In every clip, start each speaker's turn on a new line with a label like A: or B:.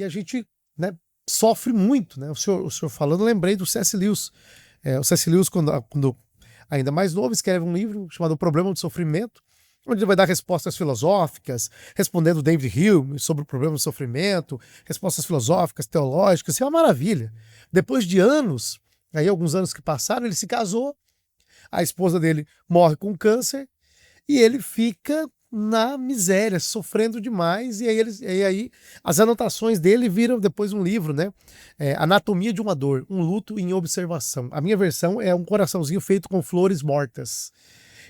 A: E a gente, né, sofre muito, né? O senhor falando, eu lembrei do C.S. Lewis. O C.S. Lewis, quando ainda mais novo, escreve um livro chamado O Problema do Sofrimento, onde ele vai dar respostas filosóficas, respondendo David Hume sobre o problema do sofrimento, respostas filosóficas, teológicas, isso é uma maravilha. Depois de anos, aí alguns anos que passaram, ele se casou, a esposa dele morre com câncer, e ele fica na miséria, sofrendo demais, e aí as anotações dele viram depois um livro, né? Anatomia de uma Dor, um luto em observação. A minha versão é um coraçãozinho feito com flores mortas.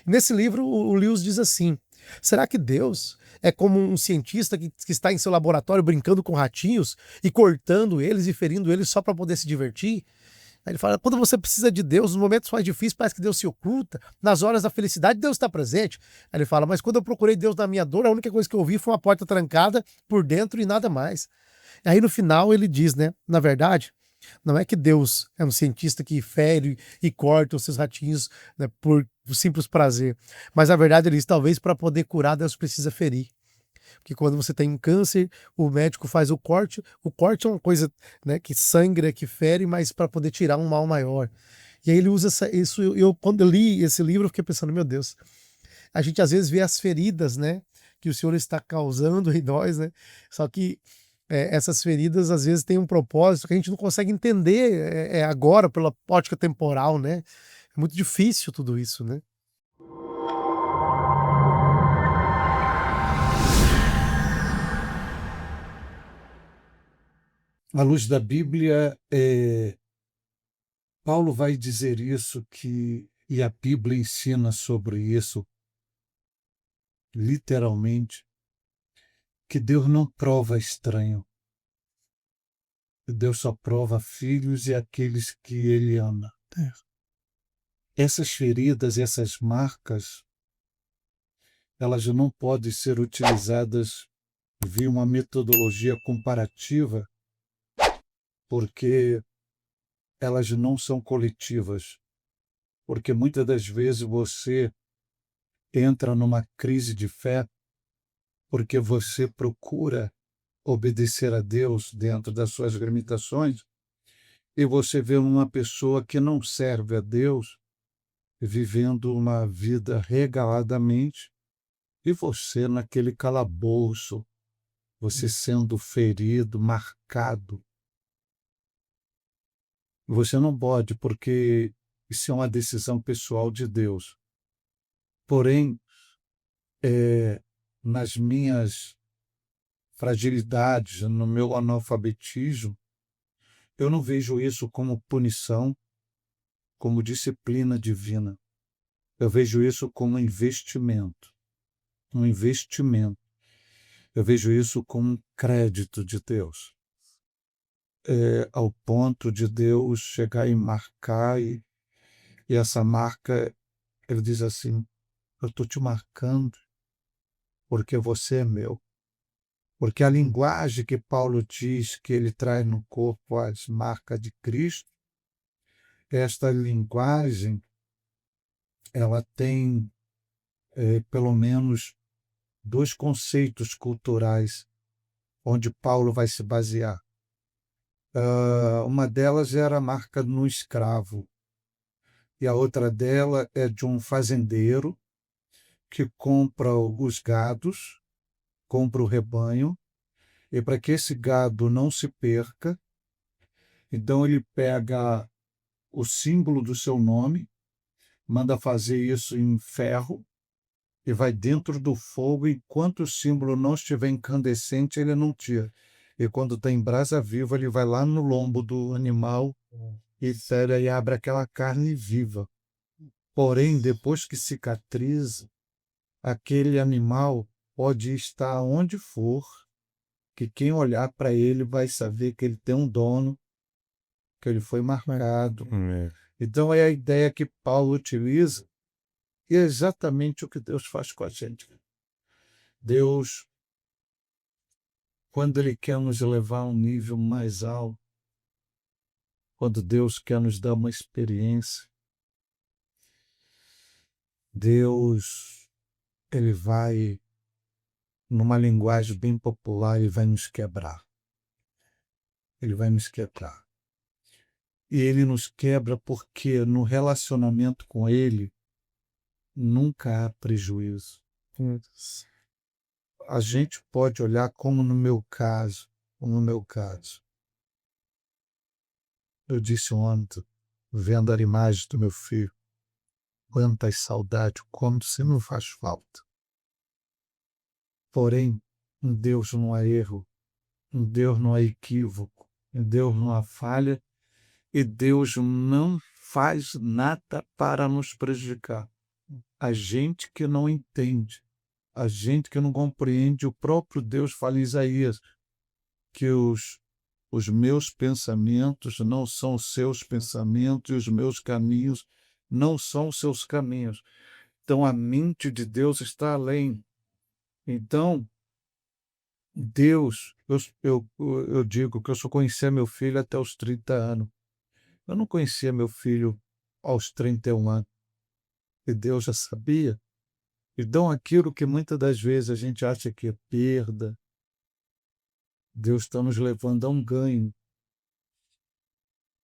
A: Nesse livro, o Lewis diz assim: será que Deus é como um cientista que está em seu laboratório brincando com ratinhos e cortando eles e ferindo eles só para poder se divertir? Aí ele fala: quando você precisa de Deus, nos momentos mais difíceis, parece que Deus se oculta. Nas horas da felicidade, Deus está presente. Aí ele fala: mas quando eu procurei Deus na minha dor, a única coisa que eu ouvi foi uma porta trancada por dentro e nada mais. E aí no final ele diz, né? Na verdade, não é que Deus é um cientista que fere e corta os seus ratinhos, né, por simples prazer. Mas na verdade ele diz: talvez para poder curar, Deus precisa ferir. Porque quando você tem um câncer, o médico faz o corte. O corte é uma coisa, né, que sangra, que fere, mas para poder tirar um mal maior. E aí ele usa isso. Quando eu li esse livro, eu fiquei pensando: meu Deus, a gente às vezes vê as feridas, né, que o Senhor está causando em nós, né? Só que essas feridas às vezes têm um propósito que a gente não consegue entender agora pela ótica temporal, né? É muito difícil tudo isso, né?
B: À luz da Bíblia, Paulo vai dizer isso e a Bíblia ensina sobre isso, literalmente, que Deus não prova estranho. Deus só prova filhos e aqueles que ele ama.
A: É.
B: Essas feridas, essas marcas, elas não podem ser utilizadas via uma metodologia comparativa, porque elas não são coletivas. Porque muitas das vezes você entra numa crise de fé porque você procura obedecer a Deus dentro das suas limitações e você vê uma pessoa que não serve a Deus vivendo uma vida regaladamente e você naquele calabouço, você sendo ferido, marcado. Você não pode, porque isso é uma decisão pessoal de Deus. Porém, nas minhas fragilidades, no meu analfabetismo, eu não vejo isso como punição, como disciplina divina. Eu vejo isso como investimento. Um investimento. Eu vejo isso como um crédito de Deus. Ao ponto de Deus chegar e marcar, e essa marca, ele diz assim: eu estou te marcando porque você é meu. Porque a linguagem que Paulo diz que ele traz no corpo as marcas de Cristo, esta linguagem, ela tem pelo menos dois conceitos culturais onde Paulo vai se basear. Uma delas era a marca no escravo, e a outra dela é de um fazendeiro que compra os gados, compra o rebanho, e para que esse gado não se perca, então ele pega o símbolo do seu nome, manda fazer isso em ferro, e vai dentro do fogo, enquanto o símbolo não estiver incandescente, ele não tira. E quando está em brasa viva, ele vai lá no lombo do animal e tira e abre aquela carne viva. Porém, depois que cicatriza, aquele animal pode estar onde for, que quem olhar para ele vai saber que ele tem um dono, que ele foi marcado. Então é a ideia que Paulo utiliza e é exatamente o que Deus faz com a gente. Deus, quando Ele quer nos levar a um nível mais alto, quando Deus quer nos dar uma experiência, Deus, Ele vai, numa linguagem bem popular, Ele vai nos quebrar. Ele vai nos quebrar. E ele nos quebra porque no relacionamento com ele nunca há prejuízo. A gente pode olhar como no meu caso, eu disse ontem, vendo a imagem do meu filho, quantas saudades, como se não faz falta. Porém, em Deus não há erro, em Deus não há equívoco, em Deus não há falha, e Deus não faz nada para nos prejudicar. A gente que não entende, a gente que não compreende, o próprio Deus fala em Isaías que os meus pensamentos não são os seus pensamentos e os meus caminhos não são os seus caminhos. Então a mente de Deus está além. Então, Deus, eu digo que eu só conhecia meu filho até os 30 anos. Eu não conhecia meu filho aos 31 anos. E Deus já sabia. Então aquilo que muitas das vezes a gente acha que é perda, Deus está nos levando a um ganho.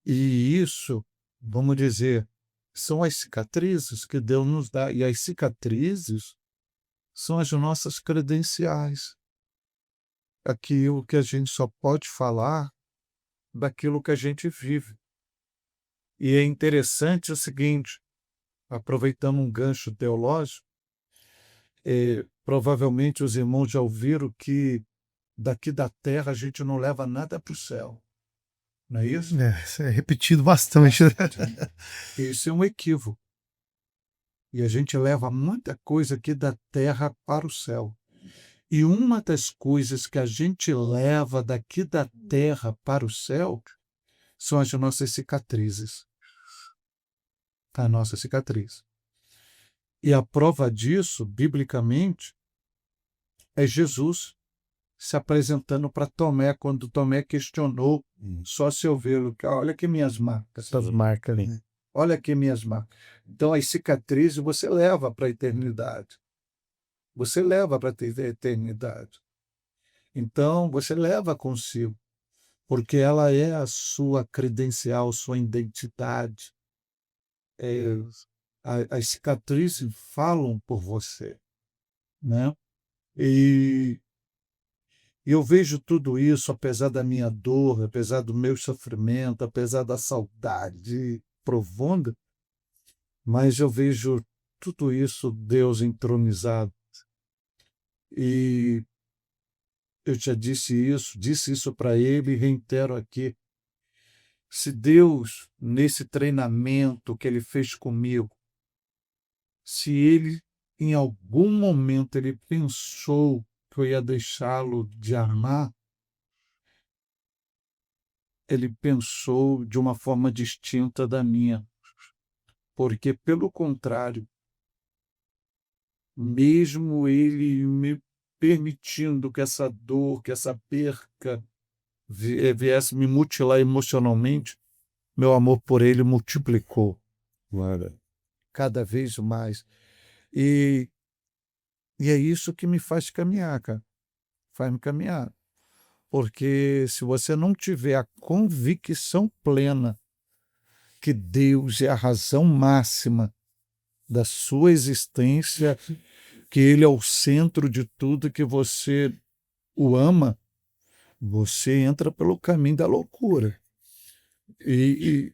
B: E isso, vamos dizer, são as cicatrizes que Deus nos dá. E as cicatrizes são as nossas credenciais. Aquilo que a gente só pode falar daquilo que a gente vive. E é interessante o seguinte, aproveitando um gancho teológico, provavelmente os irmãos já ouviram que daqui da terra a gente não leva nada para o céu. Não é isso?
A: Isso é repetido bastante.
B: Isso é um equívoco. E a gente leva muita coisa aqui da terra para o céu. E uma das coisas que a gente leva daqui da terra para o céu são as nossas cicatrizes. A nossa cicatriz. E a prova disso, biblicamente, é Jesus se apresentando para Tomé, quando Tomé questionou, só se eu ver, olha aqui minhas marcas.
A: Essas marcas ali.
B: Olha aqui minhas marcas. Então, as cicatrizes você leva para a eternidade. Você leva para a eternidade. Então, você leva consigo, porque ela é a sua credencial, sua identidade. As cicatrizes falam por você, né? E eu vejo tudo isso, apesar da minha dor, apesar do meu sofrimento, apesar da saudade profunda, mas eu vejo tudo isso Deus entronizado. E eu já disse isso para ele e reitero aqui. Se Deus, nesse treinamento que ele fez comigo, se ele, em algum momento, ele pensou que eu ia deixá-lo de amar, ele pensou de uma forma distinta da minha. Porque, pelo contrário, mesmo ele me permitindo que essa dor, que essa perca viesse me mutilar emocionalmente, meu amor por ele multiplicou. Cada vez mais. E é isso que me faz caminhar, cara. Faz-me caminhar. Porque se você não tiver a convicção plena que Deus é a razão máxima da sua existência, que Ele é o centro de tudo, que você o ama, você entra pelo caminho da loucura. E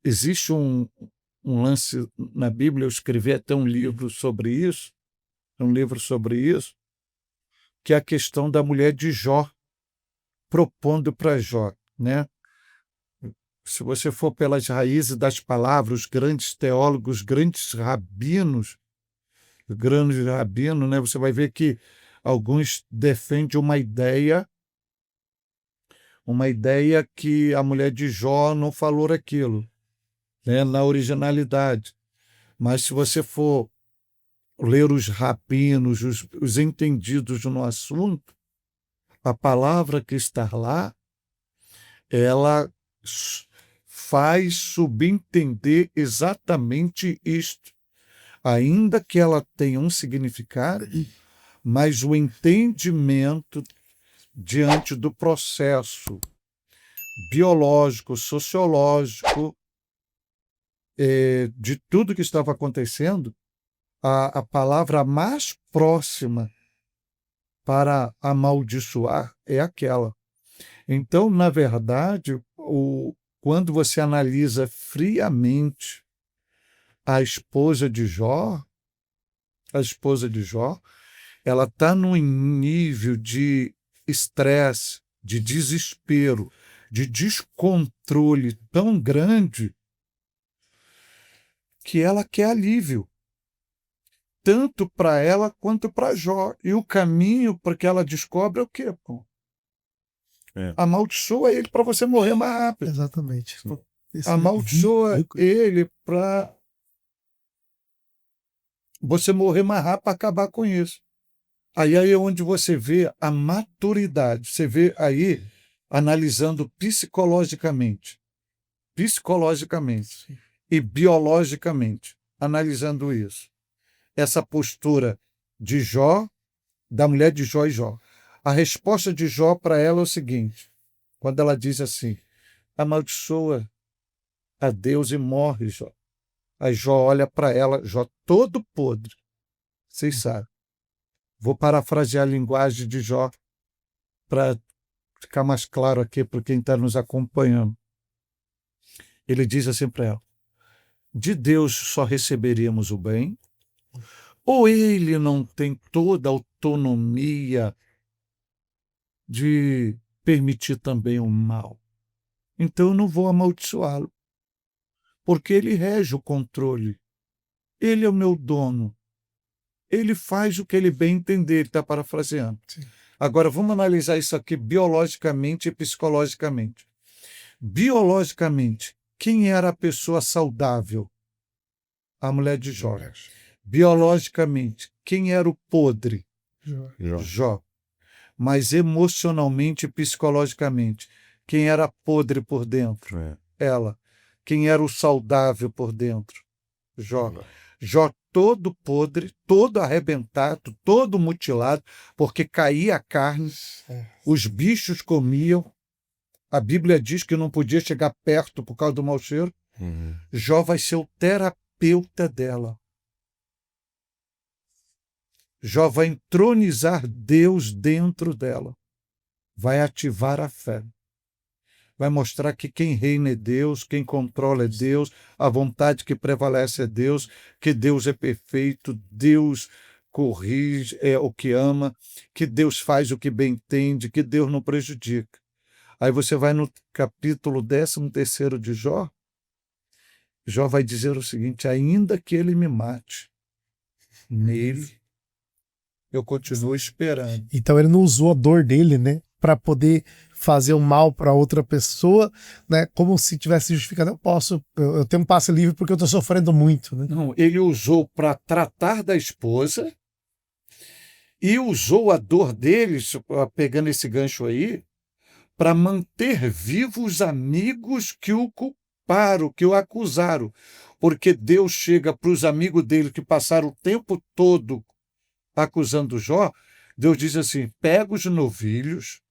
B: existe um lance na Bíblia, eu escrevi até um livro sobre isso, que é a questão da mulher de Jó, propondo para Jó, né? Se você for pelas raízes das palavras, os grandes teólogos, grandes rabinos, né? Você vai ver que alguns defendem uma ideia que a mulher de Jó não falou aquilo, né? Na originalidade. Mas se você for ler os rabinos, os entendidos no assunto, a palavra que está lá, ela faz subentender exatamente isto. Ainda que ela tenha um significado, mas o entendimento diante do processo biológico, sociológico, de tudo que estava acontecendo, a palavra mais próxima para amaldiçoar é aquela. Então, na verdade, quando você analisa friamente a esposa de Jó, ela está num nível de estresse, de desespero, de descontrole tão grande que ela quer alívio, tanto para ela quanto para Jó. E o caminho para que ela descobre é o quê? Pô? Amaldiçoa ele para você morrer mais rápido.
A: Exatamente.
B: Amaldiçoa ele para você morrer mais rápido para acabar com isso. Aí é onde você vê a maturidade. Você vê aí analisando psicologicamente e biologicamente, analisando isso. Essa postura de Jó, da mulher de Jó e Jó. A resposta de Jó para ela é o seguinte, quando ela diz assim, amaldiçoa a Deus e morre, Jó. Aí Jó olha para ela, Jó todo podre. Vocês sabem. Vou parafrasear a linguagem de Jó para ficar mais claro aqui para quem está nos acompanhando. Ele diz assim para ela, de Deus só receberíamos o bem? Ou ele não tem toda a autonomia de permitir também o mal? Então eu não vou amaldiçoá-lo, porque ele rege o controle. Ele é o meu dono. Ele faz o que ele bem entender, ele está parafraseando.
A: Sim.
B: Agora vamos analisar isso aqui biologicamente e psicologicamente. Biologicamente, quem era a pessoa saudável? A mulher de Jó. Biologicamente, quem era o podre? Jó. Mas emocionalmente e psicologicamente, quem era podre por dentro? Ela. Quem era o saudável por dentro? Jó. Jó todo podre, todo arrebentado, todo mutilado, porque caía a carne, os bichos comiam. A Bíblia diz que não podia chegar perto por causa do mau cheiro. Jó vai ser o terapeuta dela. Jó vai entronizar Deus dentro dela. Vai ativar a fé. Vai mostrar que quem reina é Deus, quem controla é Deus, a vontade que prevalece é Deus, que Deus é perfeito, Deus corrige o que ama, que Deus faz o que bem entende, que Deus não prejudica. Aí você vai no capítulo 13º de Jó, Jó vai dizer o seguinte, ainda que ele me mate, nele eu continuo esperando.
A: Então ele não usou a dor dele, né, para poder fazer o mal para outra pessoa, né, como se tivesse justificado. Eu tenho um passe livre porque eu estou sofrendo muito, né?
B: Não, ele usou para tratar da esposa e usou a dor deles, pegando esse gancho aí, para manter vivos os amigos que o culparam, que o acusaram. Porque Deus chega para os amigos dele que passaram o tempo todo acusando Jó, Deus diz assim, pega os novilhos,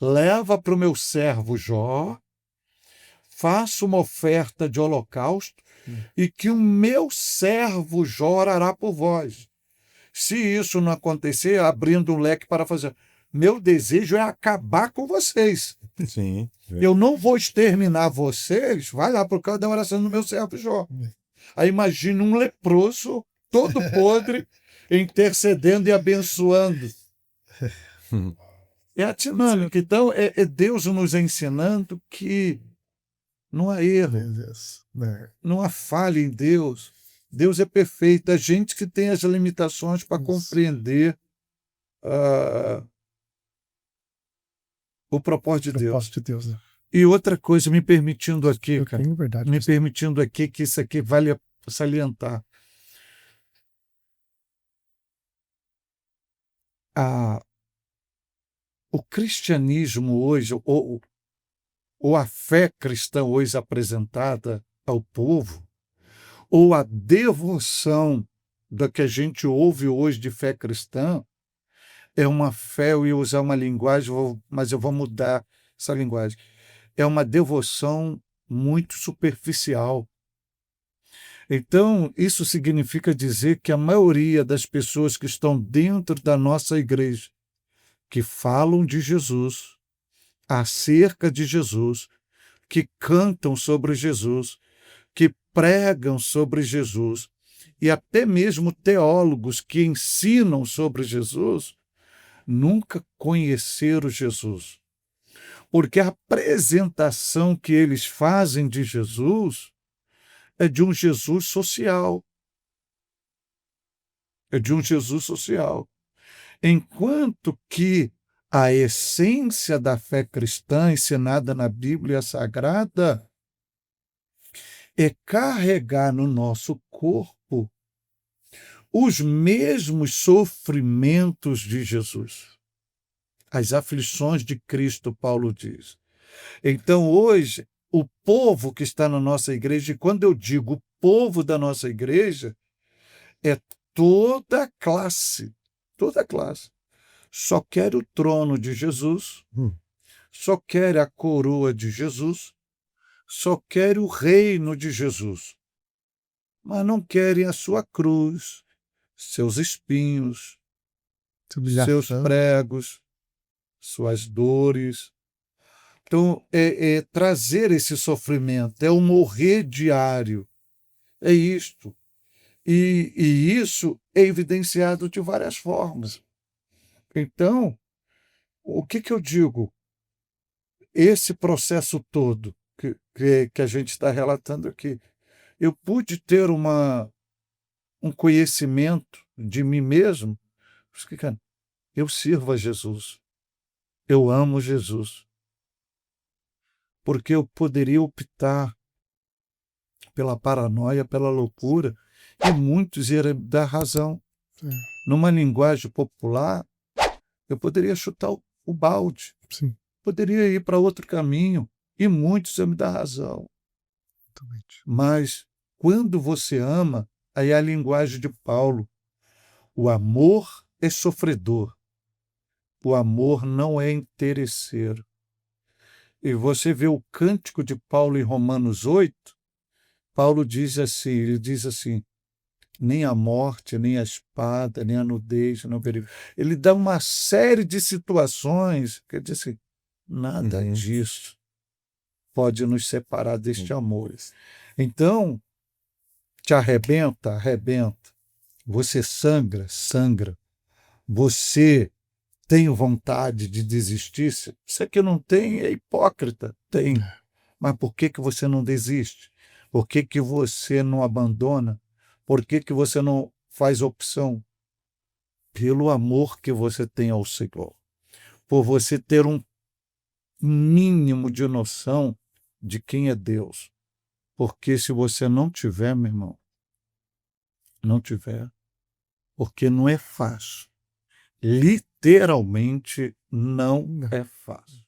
B: leva para o meu servo Jó, faça uma oferta de holocausto e que o meu servo Jó orará por vós. Se isso não acontecer, abrindo um leque para fazer... Meu desejo é acabar com vocês.
C: Sim.
B: Eu não vou exterminar vocês, vai lá por causa da oração do meu servo Jó. Aí imagina um leproso, todo podre, intercedendo e abençoando. É a dinâmica. Então, é Deus nos ensinando que não há erro, não há falha em Deus. Deus é perfeito. A gente que tem as limitações para compreender o propósito de Deus.
A: Né?
B: E outra coisa, me permitindo aqui, cara,
A: verdade,
B: me permitindo aqui que isso aqui vale salientar. O cristianismo hoje, ou a fé cristã hoje apresentada ao povo, ou a devoção da que a gente ouve hoje de fé cristã, É uma fé, eu ia usar uma linguagem, mas eu vou mudar essa linguagem. É uma devoção muito superficial. Então, isso significa dizer que a maioria das pessoas que estão dentro da nossa igreja, que falam de Jesus, acerca de Jesus, que cantam sobre Jesus, que pregam sobre Jesus, e até mesmo teólogos que ensinam sobre Jesus, nunca conheceram Jesus. Porque a apresentação que eles fazem de Jesus é de um Jesus social. É de um Jesus social. Enquanto que a essência da fé cristã ensinada na Bíblia Sagrada é carregar no nosso corpo os mesmos sofrimentos de Jesus. As aflições de Cristo, Paulo diz. Então, hoje, o povo que está na nossa igreja, e quando eu digo o povo da nossa igreja, é toda toda classe. Só quer o trono de Jesus, só quer a coroa de Jesus, só quer o reino de Jesus, mas não querem a sua cruz, seus espinhos, seus
A: Humilhação.
B: pregos, suas dores. Então, é trazer esse sofrimento, é o morrer diário, é isto. E isso é evidenciado de várias formas. Então, o que eu digo? Esse processo todo que a gente está relatando aqui, eu pude ter um conhecimento de mim mesmo, porque, cara, eu sirvo a Jesus, eu amo Jesus, porque eu poderia optar pela paranoia, pela loucura, e muitos iriam dar razão.
A: É,
B: Numa linguagem popular, eu poderia chutar o balde,
A: sim,
B: poderia ir para outro caminho, e muitos iam me dar razão.
A: totalmente.
B: Mas quando você ama, aí é a linguagem de Paulo. O amor é sofredor. O amor não é interesseiro. E você vê o cântico de Paulo em Romanos 8, Paulo diz assim, ele diz assim, nem a morte, nem a espada, nem a nudez, não perigo. Ele dá uma série de situações que ele diz assim, nada disso pode nos separar deste amor. Então, te arrebenta, arrebenta. Você sangra, sangra. Você tem vontade de desistir? Você que não tem é hipócrita. Tem. Mas por que você não desiste? Por que você não abandona? Por que você não faz opção? Pelo amor que você tem ao Senhor. Por você ter um mínimo de noção de quem é Deus. Porque se você não tiver, meu irmão, não tiver, porque não é fácil. Literalmente não
A: Não.
B: é fácil.